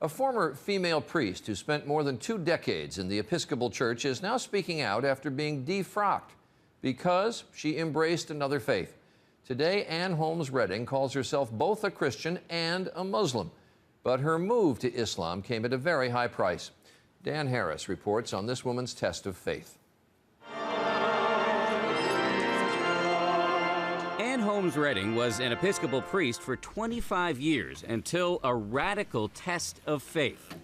A former female priest who spent more than 2 decades in the Episcopal Church is now speaking out after being defrocked because she embraced another faith. Today, Ann Holmes Redding calls herself both a Christian and a Muslim, but her move to Islam came at a very high price. Dan Harris reports on this woman's test of faith. Ann Holmes Redding was an Episcopal priest for 25 years until a radical test of faith.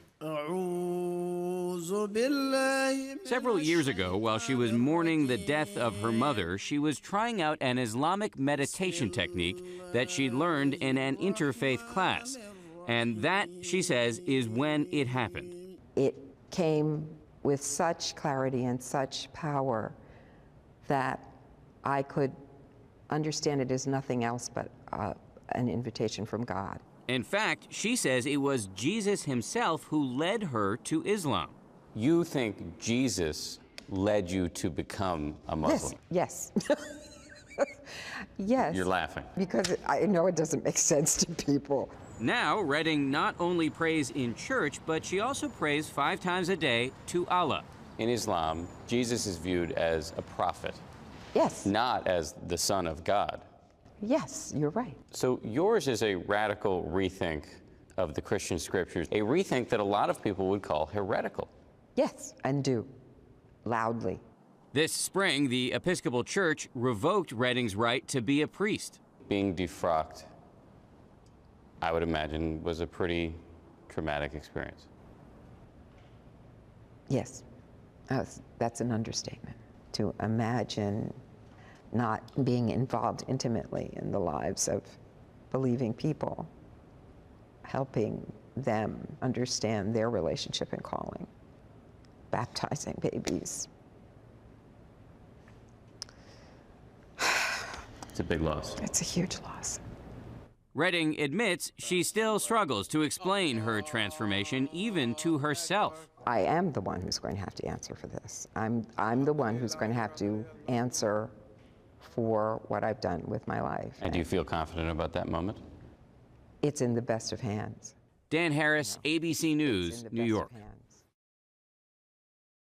Several years ago, while she was mourning the death of her mother, she was trying out an Islamic meditation technique that she'd learned in an interfaith class. And that, she says, is when it happened. It came with such clarity and such power that I could understand it as nothing else but an invitation from God. In fact, she says it was Jesus himself who led her to Islam. You think Jesus led you to become a Muslim? Yes. Yes. You're laughing. Because I know it doesn't make sense to people. Now, Redding not only prays in church, but she also prays 5 times a day to Allah. In Islam, Jesus is viewed as a prophet. Yes. Not as the Son of God. Yes, you're right. So yours is a radical rethink of the Christian scriptures, a rethink that a lot of people would call heretical. Yes, and do, loudly. This spring, the Episcopal Church revoked Redding's right to be a priest. Being defrocked, I would imagine, was a pretty traumatic experience. Yes, that's an understatement. To imagine not being involved intimately in the lives of believing people, helping them understand their relationship and calling, baptizing babies. It's a big loss. It's a huge loss. Redding admits she still struggles to explain her transformation, even to herself. I am the one who's going to have to answer for this. I'm the one who's going to have to answer for what I've done with my life. And do you feel confident about that moment? It's in the best of hands. Dan Harris, ABC News, New York.